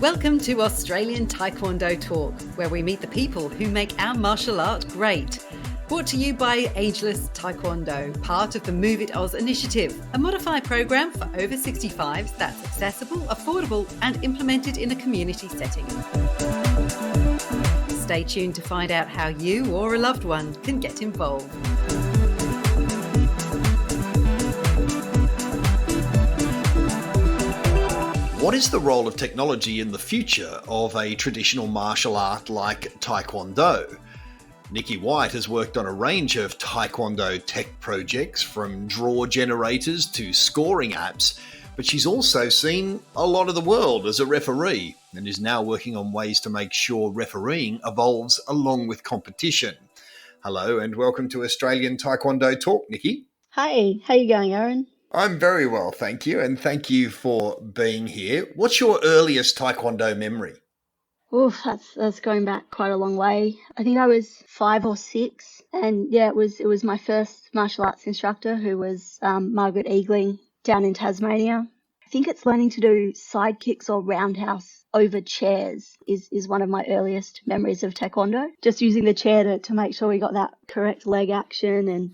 Welcome to Australian Taekwondo Talk, where we meet the people who make our martial art great. Brought to you by Ageless Taekwondo, part of the Move It Oz initiative, a modified program for over 65s that's accessible, affordable and implemented in a community setting. Stay tuned to find out how you or a loved one can get involved. What is the role of technology in the future of a traditional martial art like Taekwondo? Nikky White has worked on a range of Taekwondo tech projects, from draw generators to scoring apps, but she's also seen a lot of the world as a referee and is now working on ways to make sure refereeing evolves along with competition. Hello and welcome to Australian Taekwondo Talk, Nikky. Hi, how you going, Aaron? I'm very well, thank you, and thank you for being here. What's your earliest Taekwondo memory? Oof, that's going back quite a long way. I think I was 5 or 6, and yeah, it was my first martial arts instructor, who was Margaret Eagling down in Tasmania. I think it's learning to do side kicks or roundhouse over chairs is one of my earliest memories of Taekwondo. Just using the chair to make sure we got that correct leg action and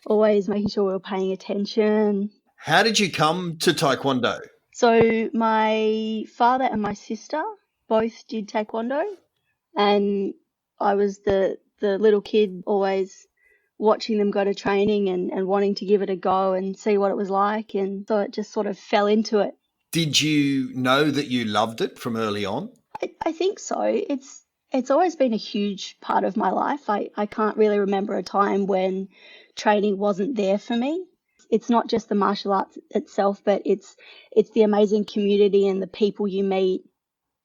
always making sure we were paying attention. How did you come to Taekwondo? So my father and my sister both did Taekwondo, and I was the little kid always watching them go to training and wanting to give it a go and see what it was like, and so it just sort of fell into it. Did you know that you loved it from early on? I think so. It's always been a huge part of my life. I can't really remember a time when training wasn't there for me. It's not just the martial arts itself, but it's the amazing community and the people you meet,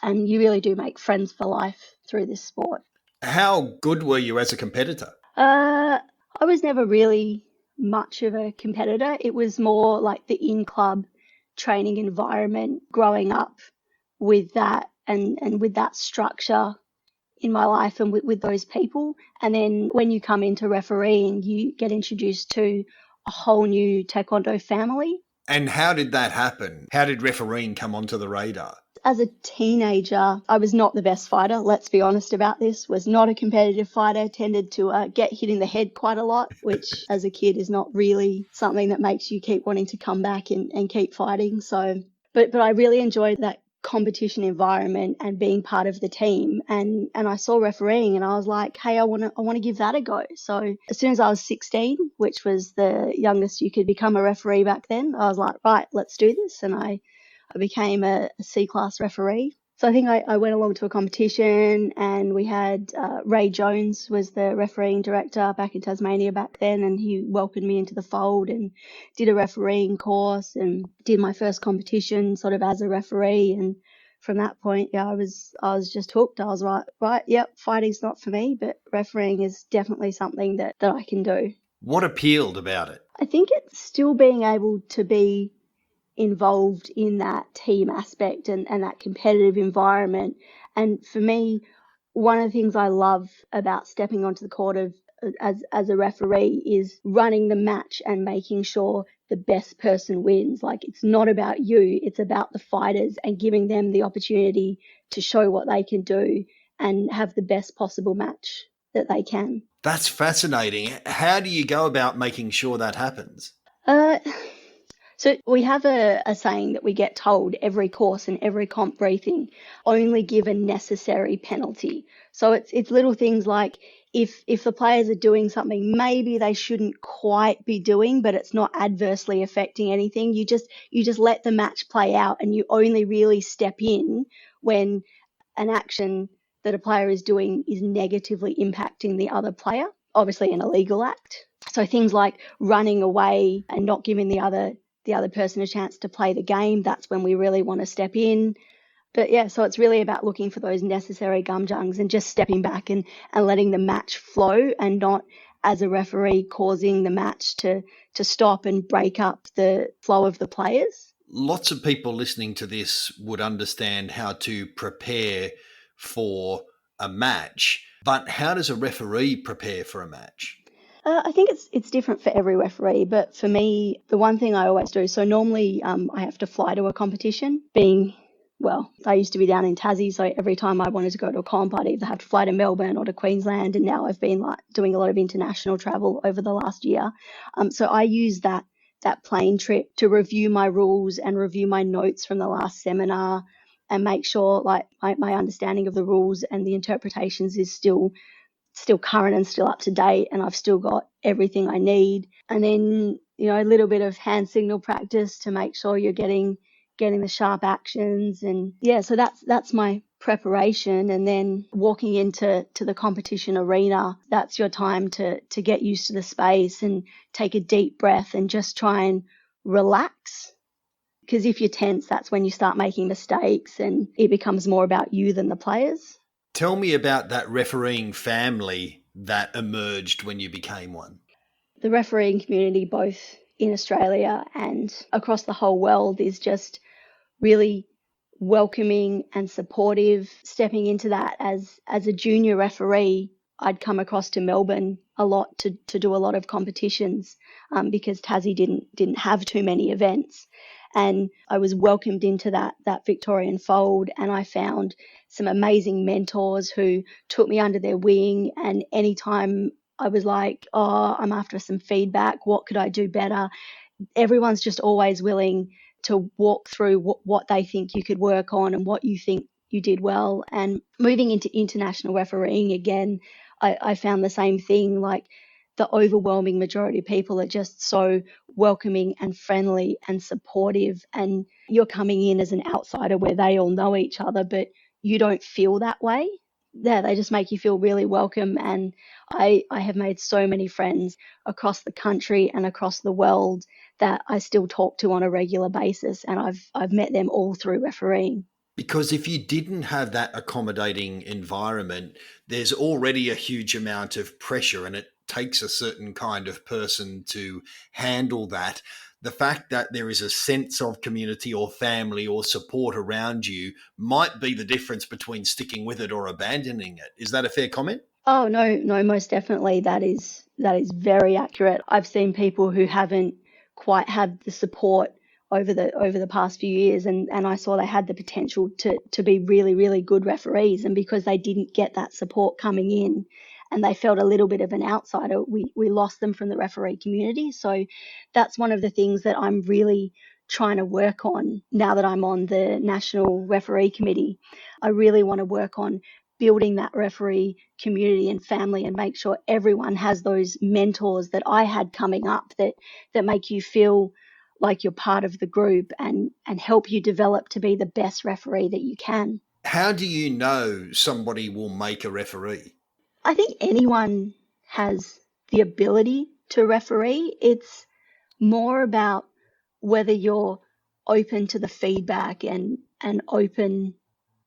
and you really do make friends for life through this sport. How good were you as a competitor? I was never really much of a competitor. It was more like the in-club training environment, growing up with that and with that structure in my life and with those people. And then when you come into refereeing, you get introduced to a whole new Taekwondo family. And how did that happen? How did refereeing come onto the radar? As a teenager, I was not the best fighter. Let's be honest about this. Was not a competitive fighter, tended to get hit in the head quite a lot, which as a kid is not really something that makes you keep wanting to come back and keep fighting. So, but I really enjoyed that competition environment and being part of the team, and I saw refereeing and I was like, hey, I want to give that a go. So as soon as I was 16, which was the youngest you could become a referee back then, I was like, right, let's do this. And I became a C-class referee. So I think I went along to a competition, and we had Ray Jones was the refereeing director back in Tasmania back then, and he welcomed me into the fold and did a refereeing course and did my first competition sort of as a referee. And from that point, yeah, I was just hooked. I was right, yep, fighting's not for me, but refereeing is definitely something that I can do. What appealed about it? I think it's still being able to be involved in that team aspect and that competitive environment. And for me, one of the things I love about stepping onto the court as a referee is running the match and making sure the best person wins. Like, it's not about you, it's about the fighters and giving them the opportunity to show what they can do and have the best possible match that they can. That's fascinating. How do you go about making sure that happens? So we have a saying that we get told every course and every comp briefing: only give a necessary penalty. So it's little things like if the players are doing something maybe they shouldn't quite be doing, but it's not adversely affecting anything, you just let the match play out, and you only really step in when an action that a player is doing is negatively impacting the other player, obviously an illegal act. So things like running away and not giving the other person a chance to play the game, that's when we really want to step in. But yeah, so it's really about looking for those necessary gumjungs and just stepping back and letting the match flow, and not, as a referee, causing the match to stop and break up the flow of the players. Lots of people listening to this would understand how to prepare for a match, but how does a referee prepare for a match? I think it's different for every referee, but for me, the one thing I always do, so normally I have to fly to a competition. Being well, I used to be down in Tassie, so every time I wanted to go to a comp, I'd either have to fly to Melbourne or to Queensland, and now I've been like doing a lot of international travel over the last year. So I use that plane trip to review my rules and review my notes from the last seminar and make sure like my understanding of the rules and the interpretations is still current and still up to date, and I've still got everything I need. And then, a little bit of hand signal practice to make sure you're getting the sharp actions. And yeah, so that's my preparation. And then walking into the competition arena, that's your time to get used to the space and take a deep breath and just try and relax. Because if you're tense, that's when you start making mistakes and it becomes more about you than the players. Tell me about that refereeing family that emerged when you became one. The refereeing community, both in Australia and across the whole world, is just really welcoming and supportive. Stepping into that as a junior referee, I'd come across to Melbourne a lot to do a lot of competitions because Tassie didn't have too many events. And I was welcomed into that Victorian fold, and I found some amazing mentors who took me under their wing. And anytime I was like, I'm after some feedback, what could I do better? Everyone's just always willing to walk through what they think you could work on and what you think you did well. And moving into international refereeing again, I found the same thing. Like, the overwhelming majority of people are just so welcoming and friendly and supportive, and you're coming in as an outsider where they all know each other, but you don't feel that way. Yeah, they just make you feel really welcome. And I have made so many friends across the country and across the world that I still talk to on a regular basis, and I've met them all through refereeing. Because if you didn't have that accommodating environment, there's already a huge amount of pressure, and it takes a certain kind of person to handle that. The fact that there is a sense of community or family or support around you might be the difference between sticking with it or abandoning it. Is that a fair comment? Oh, no, most definitely. That is very accurate. I've seen people who haven't quite had the support over the past few years, and I saw they had the potential to be really, really good referees, and because they didn't get that support coming in and they felt a little bit of an outsider, we lost them from the referee community. So that's one of the things that I'm really trying to work on now that I'm on the National Referee Committee. I really want to work on building that referee community and family and make sure everyone has those mentors that I had coming up that make you feel like you're part of the group and help you develop to be the best referee that you can. How do you know somebody will make a referee? I think anyone has the ability to referee. It's more about whether you're open to the feedback and open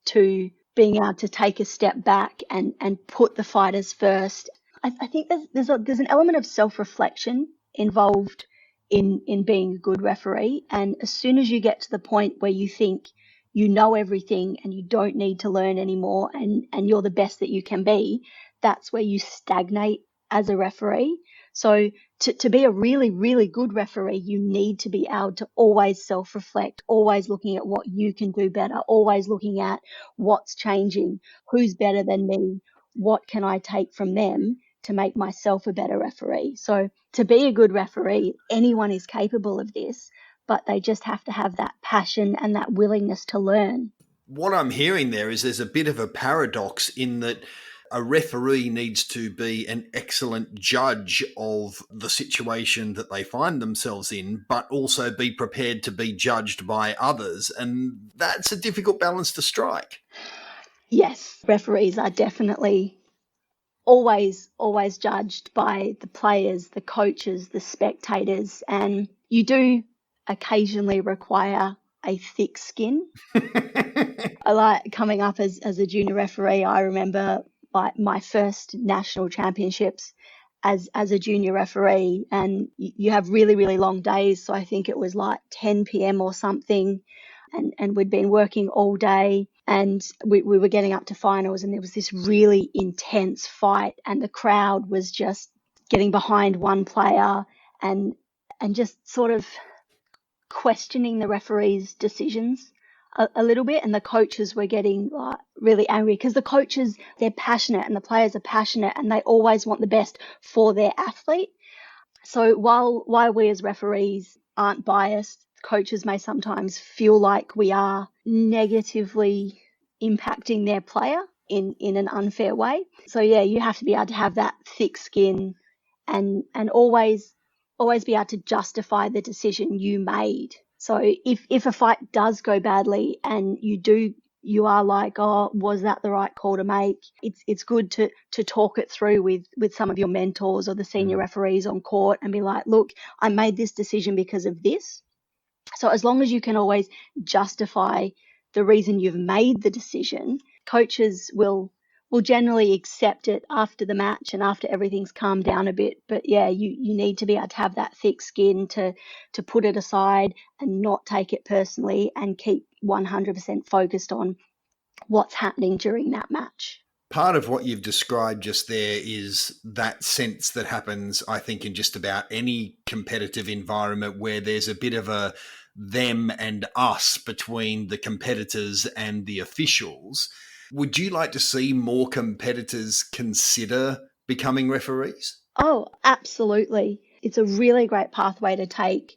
to being able to take a step back and put the fighters first. I think there's an element of self-reflection involved in being a good referee. And as soon as you get to the point where you think you know everything and you don't need to learn anymore and you're the best that you can be, that's where you stagnate as a referee. So to be a really, really good referee, you need to be able to always self-reflect, always looking at what you can do better, always looking at what's changing, who's better than me, what can I take from them to make myself a better referee. So to be a good referee, anyone is capable of this, but they just have to have that passion and that willingness to learn. What I'm hearing there is there's a bit of a paradox in that a referee needs to be an excellent judge of the situation that they find themselves in, but also be prepared to be judged by others. And that's a difficult balance to strike. Yes, referees are definitely always judged by the players, the coaches, the spectators, and you do occasionally require a thick skin. I like coming up as a junior referee. I remember like my first national championships as a junior referee, and you have really, really long days. So I think it was like 10 p.m. or something, and we'd been working all day, and we were getting up to finals, and there was this really intense fight, and the crowd was just getting behind one player and just sort of questioning the referee's decisions. a little bit, and the coaches were getting like really angry because the coaches, they're passionate and the players are passionate and they always want the best for their athlete. So while we as referees aren't biased, coaches may sometimes feel like we are negatively impacting their player in an unfair way. So yeah, you have to be able to have that thick skin and always be able to justify the decision you made. So if a fight does go badly and you are like, oh, was that the right call to make? It's good to talk it through with some of your mentors or the senior referees on court and be like, look, I made this decision because of this. So as long as you can always justify the reason you've made the decision, coaches will generally accept it after the match and after everything's calmed down a bit. But yeah, you need to be able to have that thick skin to put it aside and not take it personally and keep 100% focused on what's happening during that match. Part of what you've described just there is that sense that happens, I think, in just about any competitive environment where there's a bit of a them and us between the competitors and the officials. Would you like to see more competitors consider becoming referees? Oh, absolutely. It's a really great pathway to take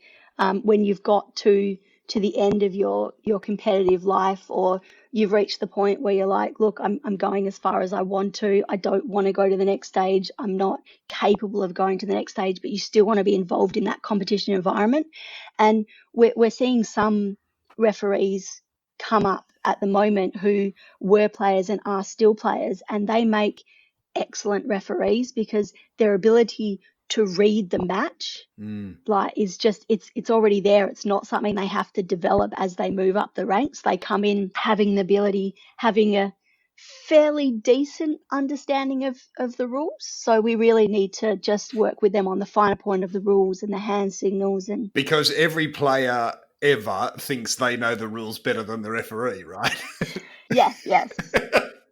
when you've got to the end of your competitive life, or you've reached the point where you're like, look, I'm going as far as I want to. I don't want to go to the next stage. I'm not capable of going to the next stage, but you still want to be involved in that competition environment. And we're seeing some referees come up at the moment who were players and are still players, and they make excellent referees because their ability to read the match like is just it's already there. It's not something they have to develop as they move up the ranks. They come in having the ability, having a fairly decent understanding of the rules. So we really need to just work with them on the finer point of the rules and the hand signals. And because every player ever thinks they know the rules better than the referee, right? yes.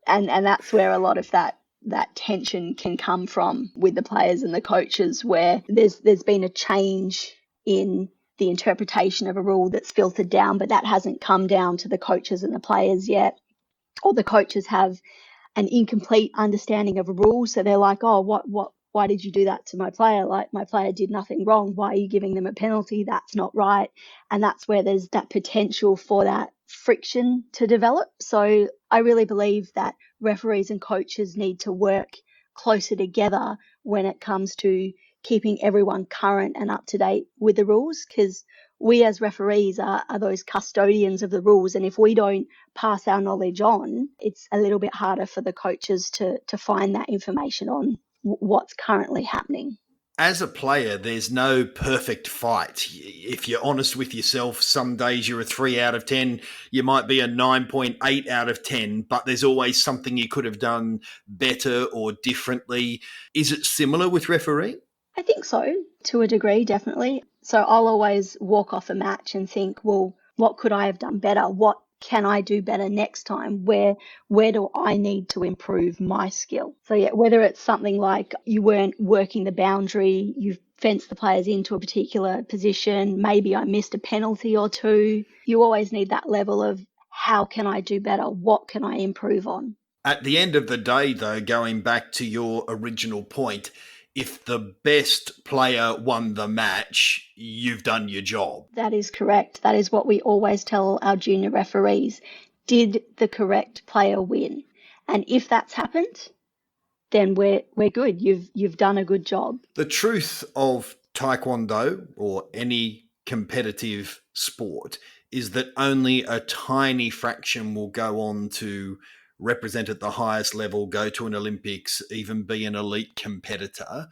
And that's where a lot of that tension can come from with the players and the coaches, where there's been a change in the interpretation of a rule that's filtered down, but that hasn't come down to the coaches and the players yet. Or the coaches have an incomplete understanding of a rule, so they're like, oh, why did you do that to my player? Like, my player did nothing wrong. Why are you giving them a penalty? That's not right. And that's where there's that potential for that friction to develop. So I really believe that referees and coaches need to work closer together when it comes to keeping everyone current and up to date with the rules, because we as referees are those custodians of the rules. And if we don't pass our knowledge on, it's a little bit harder for the coaches to find that information on what's currently happening. As a player, there's no perfect fight. If you're honest with yourself, some days you're a 3 out of 10, you might be a 9.8 out of 10, but there's always something you could have done better or differently. Is it similar with refereeing? I think so, to a degree, definitely. So I'll always walk off a match and think, well, what could I have done better? What can I do better next time? Where do I need to improve my skill? So yeah, whether it's something like you weren't working the boundary, you've fenced the players into a particular position, maybe I missed a penalty or two, you always need that level of how can I do better? What can I improve on? At the end of the day, though, going back to your original point, if the best player won the match, you've done your job. That is correct. That is what we always tell our junior referees. Did the correct player win? And if that's happened, then we're good. You've done a good job. The truth of Taekwondo or any competitive sport is that only a tiny fraction will go on to represent at the highest level, go to an Olympics, even be an elite competitor.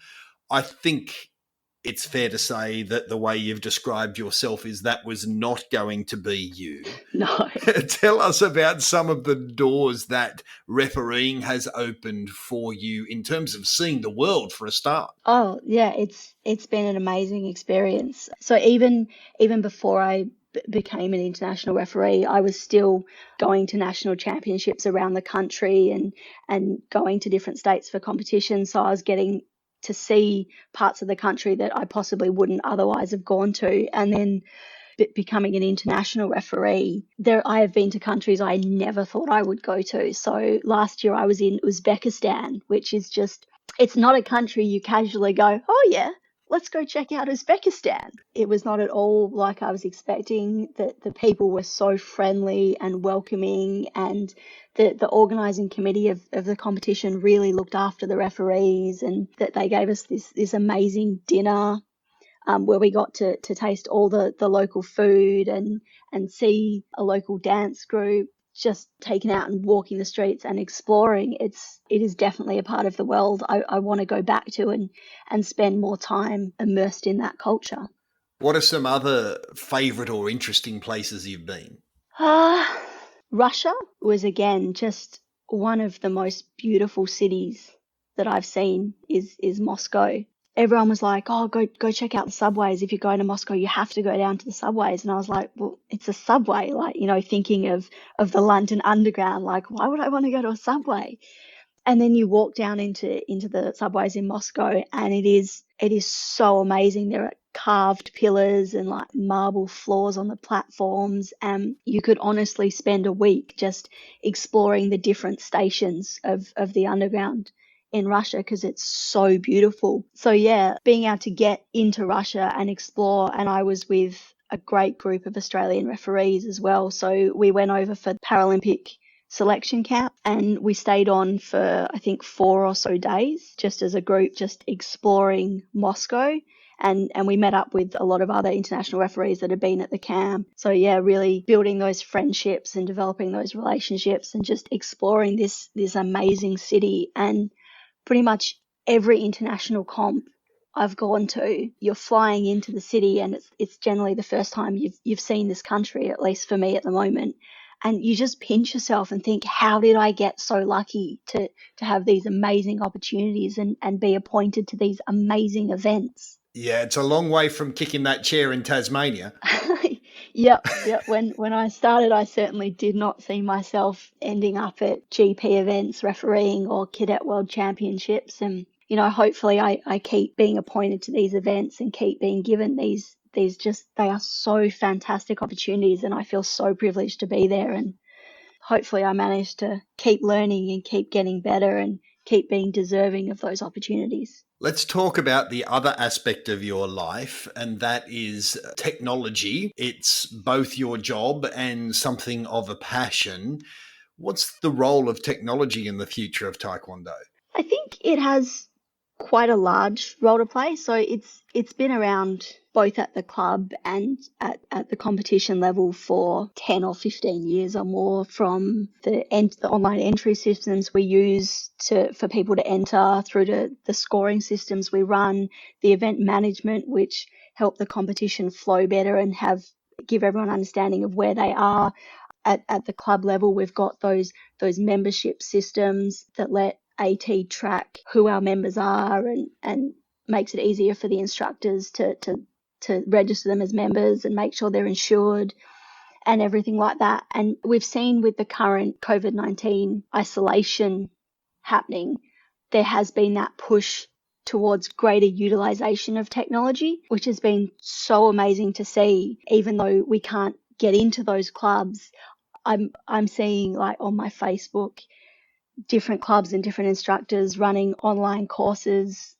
I think it's fair to say that the way you've described yourself is that was not going to be you. No. Tell us about some of the doors that refereeing has opened for you in terms of seeing the world for a start. Oh, yeah, it's been an amazing experience. So even before I became an international referee, I was still going to national championships around the country and going to different states for competitions. So I was getting to see parts of the country that I possibly wouldn't otherwise have gone to. And then becoming an international referee, I have been to countries I never thought I would go to. So last year I was in Uzbekistan, which is just, it's not a country you casually go, oh yeah, let's go check out Uzbekistan. It was not at all like I was expecting. That the people were so friendly and welcoming, and the organising committee of the competition really looked after the referees, and that they gave us this amazing dinner where we got to taste all the local food and see a local dance group. Just taken out and walking the streets and exploring, it is definitely a part of the world I want to go back to and spend more time immersed in that culture. What are some other favourite or interesting places you've been? Russia was, again, just one of the most beautiful cities that I've seen is Moscow. Everyone was like, oh, go check out the subways. If you're going to Moscow, you have to go down to the subways. And I was like, well, it's a subway. Like, thinking of the London Underground, like, why would I want to go to a subway? And then you walk down into the subways in Moscow, and it is so amazing. There are carved pillars and like marble floors on the platforms, and you could honestly spend a week just exploring the different stations of the underground in Russia, because it's so beautiful. So yeah, being able to get into Russia and explore, and I was with a great group of Australian referees as well. So we went over for Paralympic selection camp, and we stayed on for I think 4 or so days just as a group, just exploring Moscow. And we met up with a lot of other international referees that had been at the camp. So yeah, really building those friendships and developing those relationships and just exploring this amazing city. And pretty much every international comp I've gone to, you're flying into the city, and it's generally the first time you've seen this country, at least for me at the moment. And you just pinch yourself and think, how did I get so lucky to have these amazing opportunities and be appointed to these amazing events? Yeah, it's a long way from kicking that chair in Tasmania. Yep. When I started, I certainly did not see myself ending up at GP events refereeing or Cadet World Championships. And, hopefully I keep being appointed to these events and keep being given these they are so fantastic opportunities, and I feel so privileged to be there. And hopefully I manage to keep learning and keep getting better and keep being deserving of those opportunities. Let's talk about the other aspect of your life, and that is technology. It's both your job and something of a passion. What's the role of technology in the future of Taekwondo? I think it has quite a large role to play. So it's been around both at the club and at the competition level for 10 or 15 years or more, from the online entry systems we use for people to enter, through to the scoring systems we run, the event management, which help the competition flow better and give everyone understanding of where they are. At the club level, we've got those membership systems that let AT track who our members are and makes it easier for the instructors to register them as members and make sure they're insured and everything like that. And we've seen with the current COVID-19 isolation happening, there has been that push towards greater utilization of technology, which has been so amazing to see. Even though we can't get into those clubs, I'm seeing, like, on my Facebook, different clubs and different instructors running online classes.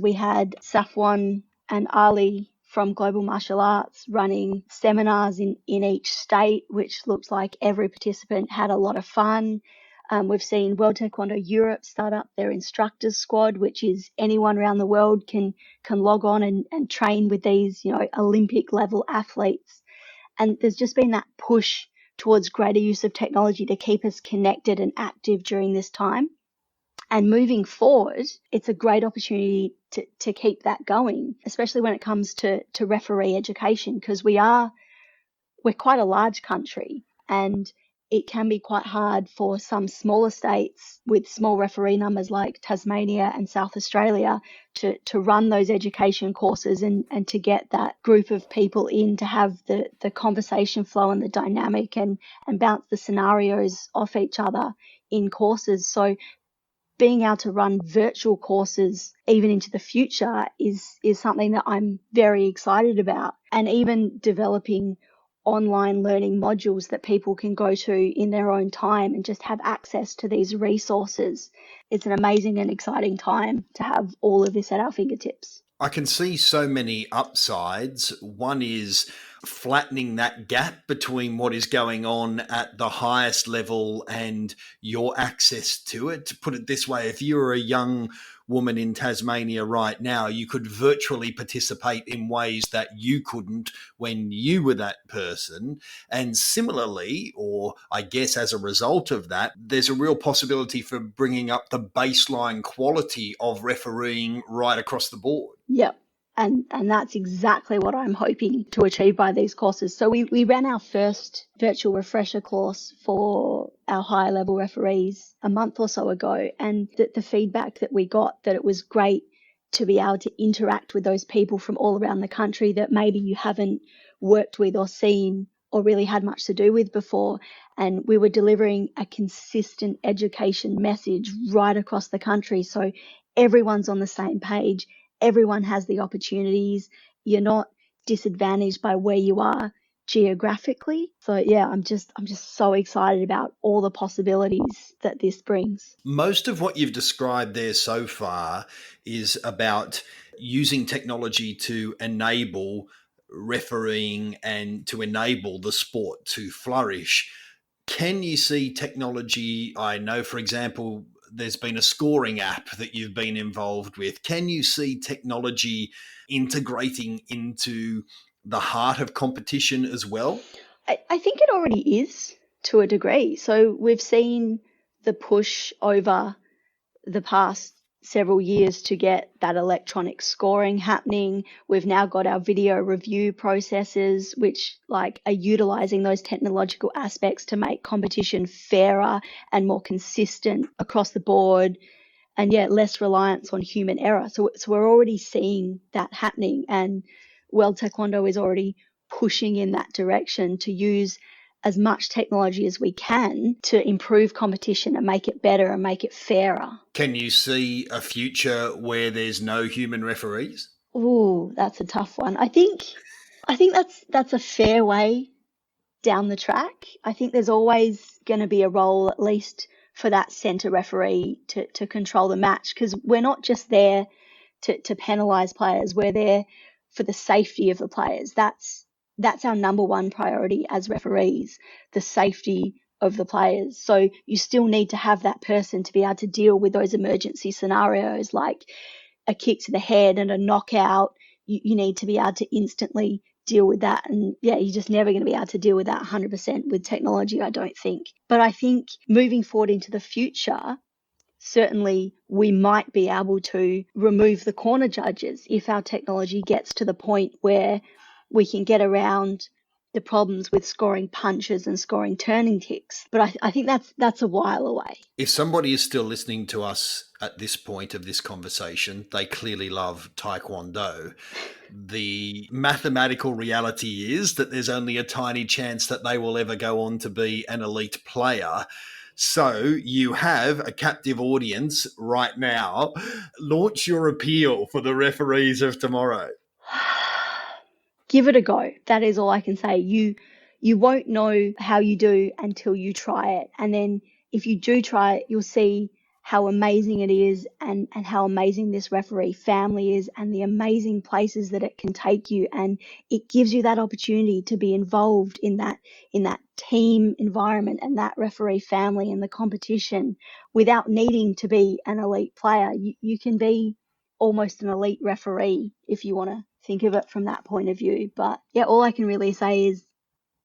We had Safwan and Ali from Global Martial Arts running seminars in each state, which looks like every participant had a lot of fun. We've seen World Taekwondo Europe start up their instructors squad, which is anyone around the world can log on and train with these, Olympic level athletes. And there's just been that push towards greater use of technology to keep us connected and active during this time. And moving forward, it's a great opportunity to keep that going, especially when it comes to referee education, because we're quite a large country, and it can be quite hard for some smaller states with small referee numbers like Tasmania and South Australia to run those education courses and to get that group of people in to have the conversation flow and the dynamic and bounce the scenarios off each other in courses. So being able to run virtual courses even into the future is something that I'm very excited about. And even developing online learning modules that people can go to in their own time and just have access to these resources. It's an amazing and exciting time to have all of this at our fingertips. I can see so many upsides. One is flattening that gap between what is going on at the highest level and your access to it. To put it this way, if you were a young woman in Tasmania right now, you could virtually participate in ways that you couldn't when you were that person. And similarly, or I guess as a result of that, there's a real possibility for bringing up the baseline quality of refereeing right across the board. Yep. And that's exactly what I'm hoping to achieve by these courses. So we ran our first virtual refresher course for our higher level referees a month or so ago. And the feedback that we got, that it was great to be able to interact with those people from all around the country that maybe you haven't worked with or seen or really had much to do with before. And we were delivering a consistent education message right across the country. So everyone's on the same page. Everyone has the opportunities. You're not disadvantaged by where you are geographically. So yeah, I'm just so excited about all the possibilities that this brings. Most of what you've described there so far is about using technology to enable refereeing and to enable the sport to flourish. Can you see technology? I know, for example, there's been a scoring app that you've been involved with. Can you see technology integrating into the heart of competition as well? I think it already is to a degree. So we've seen the push over the past several years to get that electronic scoring happening. We've now got our video review processes, which are utilizing those technological aspects to make competition fairer and more consistent across the board, and yet less reliance on human error. So we're already seeing that happening, and World Taekwondo is already pushing in that direction to use as much technology as we can to improve competition and make it better and make it fairer. Can you see a future where there's no human referees? Ooh, that's a tough one. I think that's a fair way down the track. I think there's always going to be a role, at least for that centre referee, to control the match, because we're not just there to penalise players. We're there for the safety of the players. That's our number one priority as referees, the safety of the players. So you still need to have that person to be able to deal with those emergency scenarios, like a kick to the head and a knockout. You need to be able to instantly deal with that. And yeah, you're just never going to be able to deal with that 100% with technology, I don't think. But I think moving forward into the future, certainly we might be able to remove the corner judges if our technology gets to the point where we can get around the problems with scoring punches and scoring turning kicks. But I think that's a while away. If somebody is still listening to us at this point of this conversation, they clearly love Taekwondo. The mathematical reality is that there's only a tiny chance that they will ever go on to be an elite player. So you have a captive audience right now. Launch your appeal for the referees of tomorrow. Give it a go. That is all I can say. You won't know how you do until you try it. And then if you do try it, you'll see how amazing it is and how amazing this referee family is and the amazing places that it can take you. And it gives you that opportunity to be involved in that team environment and that referee family and the competition without needing to be an elite player. You can be almost an elite referee if you want to think of it from that point of view. But yeah, all I can really say is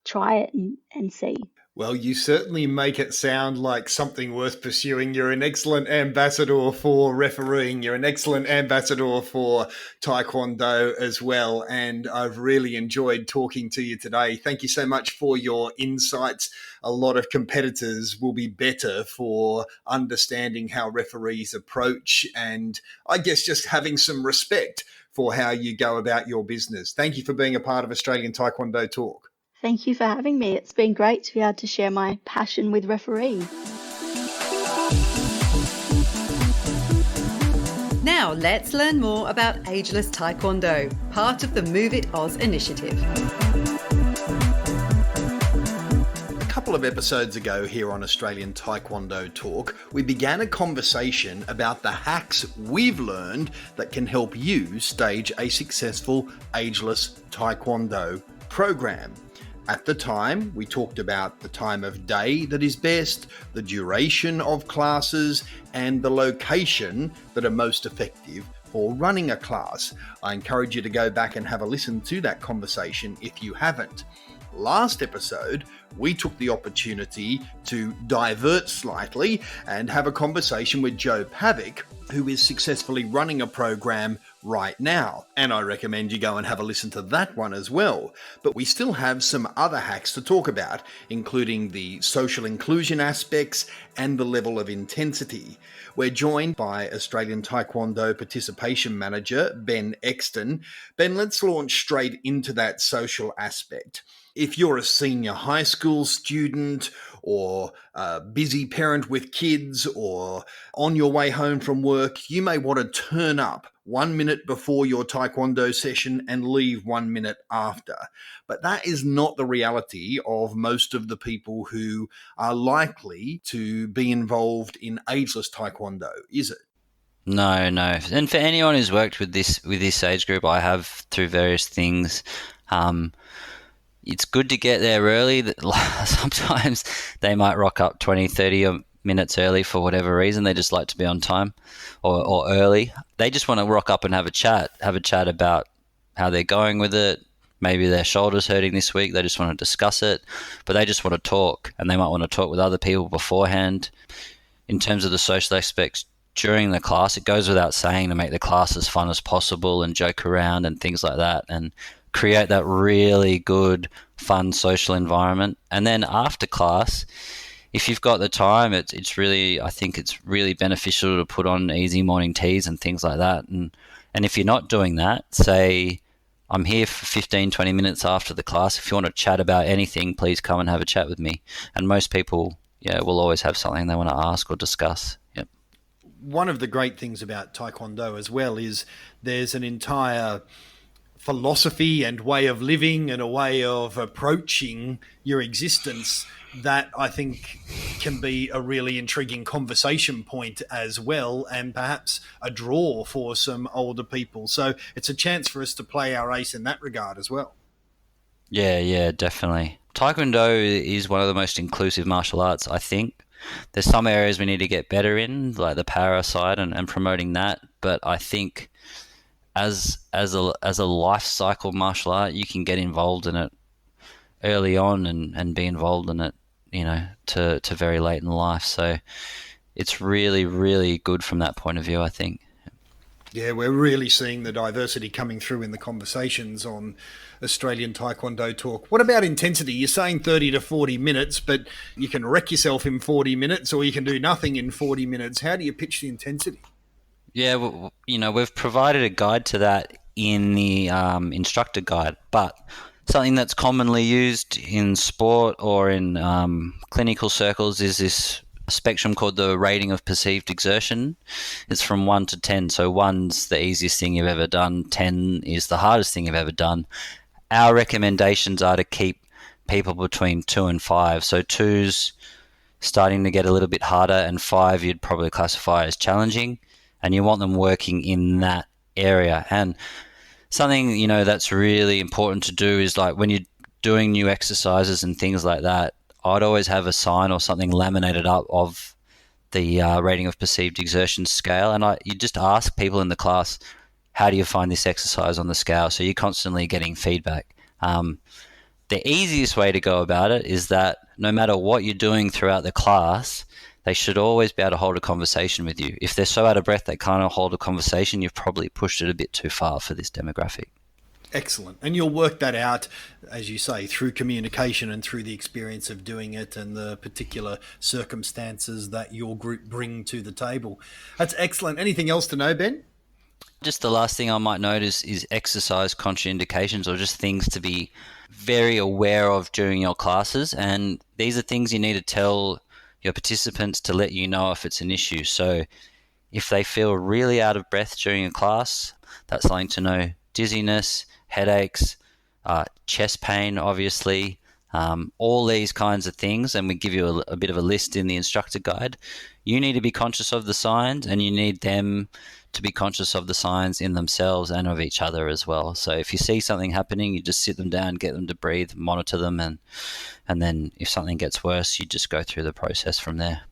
try it and see. Well, you certainly make it sound like something worth pursuing. You're an excellent ambassador for refereeing. You're an excellent ambassador for Taekwondo as well. And I've really enjoyed talking to you today. Thank you so much for your insights. A lot of competitors will be better for understanding how referees approach and I guess just having some respect for how you go about your business. Thank you for being a part of Australian Taekwondo Talk. Thank you for having me. It's been great to be able to share my passion with referees. Now let's learn more about Ageless Taekwondo, part of the Move It Oz initiative. A couple of episodes ago here on Australian Taekwondo Talk, we began a conversation about the hacks we've learned that can help you stage a successful Ageless Taekwondo program. At the time, we talked about the time of day that is best, the duration of classes, and the location that are most effective for running a class. I encourage you to go back and have a listen to that conversation if you haven't. Last episode, we took the opportunity to divert slightly and have a conversation with Joe Pavick, who is successfully running a program right now. And I recommend you go and have a listen to that one as well. But we still have some other hacks to talk about, including the social inclusion aspects and the level of intensity. We're joined by Australian Taekwondo Participation Manager, Ben Exton. Ben, let's launch straight into that social aspect. If you're a senior high school student or a busy parent with kids or on your way home from work, you may want to turn up 1 minute before your Taekwondo session and leave 1 minute after. But that is not the reality of most of the people who are likely to be involved in Ageless Taekwondo, is it? No. And for anyone who's worked with this age group, I have through various things, it's good to get there early. Sometimes they might rock up 20, 30 minutes early for whatever reason. They just like to be on time or early. They just want to rock up and have a chat about how they're going with it. Maybe their shoulder's hurting this week. They just want to discuss it, but they just want to talk, and they might want to talk with other people beforehand. In terms of the social aspects during the class, it goes without saying to make the class as fun as possible and joke around and things like that, and create that really good, fun social environment. And then after class, if you've got the time, I think it's really beneficial to put on easy morning teas and things like that. And if you're not doing that, say, I'm here for 15, 20 minutes after the class. If you want to chat about anything, please come and have a chat with me. And most people, will always have something they want to ask or discuss. Yep. One of the great things about Taekwondo as well is there's an entire philosophy and way of living and a way of approaching your existence that I think can be a really intriguing conversation point as well, and perhaps a draw for some older people. So it's a chance for us to play our ace in that regard as well. Yeah, definitely. Taekwondo is one of the most inclusive martial arts, I think. There's some areas we need to get better in, like the para side and promoting that, but I think as a life cycle martial art, you can get involved in it early on and be involved in it, to very late in life. So it's really, really good from that point of view, I think. Yeah, we're really seeing the diversity coming through in the conversations on Australian Taekwondo Talk. What about intensity? You're saying 30 to 40 minutes, but you can wreck yourself in 40 minutes or you can do nothing in 40 minutes. How do you pitch the intensity? Yeah, well, we've provided a guide to that in the instructor guide, but something that's commonly used in sport or in clinical circles is this spectrum called the rating of perceived exertion. It's from 1 to 10. So 1's the easiest thing you've ever done, 10 is the hardest thing you've ever done. Our recommendations are to keep people between 2 and 5. So 2's starting to get a little bit harder, and 5 you'd probably classify as challenging. And you want them working in that area. And something, that's really important to do is, like, when you're doing new exercises and things like that, I'd always have a sign or something laminated up of the rating of perceived exertion scale. And you just ask people in the class, how do you find this exercise on the scale? So you're constantly getting feedback. The easiest way to go about it is that no matter what you're doing throughout the class, they should always be able to hold a conversation with you. If they're so out of breath they can't hold a conversation, you've probably pushed it a bit too far for this demographic. Excellent. And you'll work that out, as you say, through communication and through the experience of doing it and the particular circumstances that your group bring to the table. That's excellent. Anything else to know, Ben? Just the last thing I might notice is exercise contraindications, or just things to be very aware of during your classes. And these are things you need to tell your participants to let you know if it's an issue. So If they feel really out of breath during a class, that's something to know. Dizziness, headaches, chest pain, obviously, all these kinds of things, and we give you a bit of a list in the instructor guide. You need to be conscious of the signs, and you need them to be conscious of the signs in themselves and of each other as well. So if you see something happening, you just sit them down, get them to breathe, monitor them, and then if something gets worse, you just go through the process from there.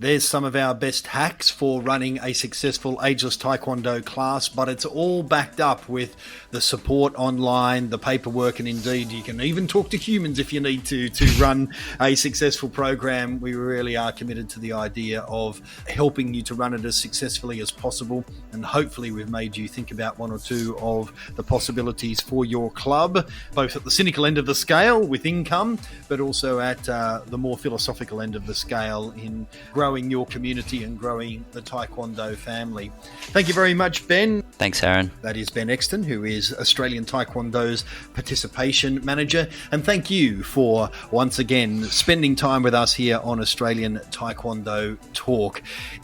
There's some of our best hacks for running a successful Ageless Taekwondo class, but it's all backed up with the support online, the paperwork, and indeed you can even talk to humans if you need to run a successful program. We really are committed to the idea of helping you to run it as successfully as possible, and hopefully we've made you think about one or two of the possibilities for your club, both at the cynical end of the scale with income, but also at the more philosophical end of the scale in growing your community and growing the Taekwondo family. Thank you very much, Ben. Thanks, Aaron. That is Ben Exton, who is Australian Taekwondo's participation manager. And thank you for once again spending time with us here on Australian Taekwondo Talk.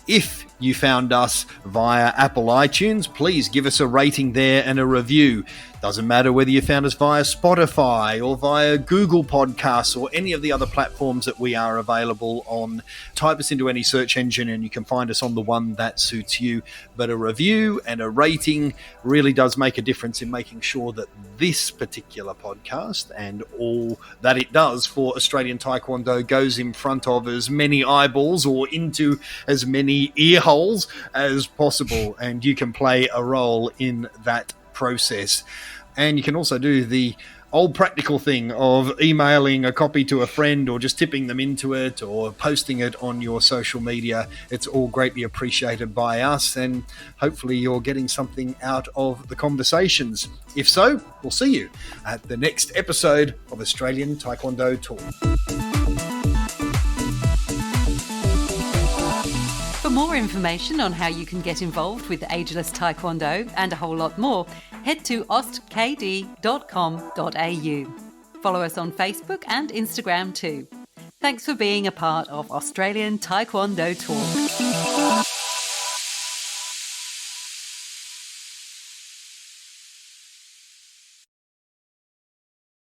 If you found us via Apple iTunes, please give us a rating there and a review. Doesn't matter whether you found us via Spotify or via Google Podcasts or any of the other platforms that we are available on. Type us into any search engine and you can find us on the one that suits you. But a review and a rating really does make a difference in making sure that this particular podcast and all that it does for Australian Taekwondo goes in front of as many eyeballs or into as many ear holes as possible, and you can play a role in that process. And you can also do the old practical thing of emailing a copy to a friend or just tipping them into it or posting it on your social media. It's all greatly appreciated by us, and hopefully you're getting something out of the conversations. If so, we'll see you at the next episode of Australian Taekwondo Talk. For more information on how you can get involved with Ageless Taekwondo and a whole lot more, head to ostkd.com.au. Follow us on Facebook and Instagram too. Thanks for being a part of Australian Taekwondo Talk.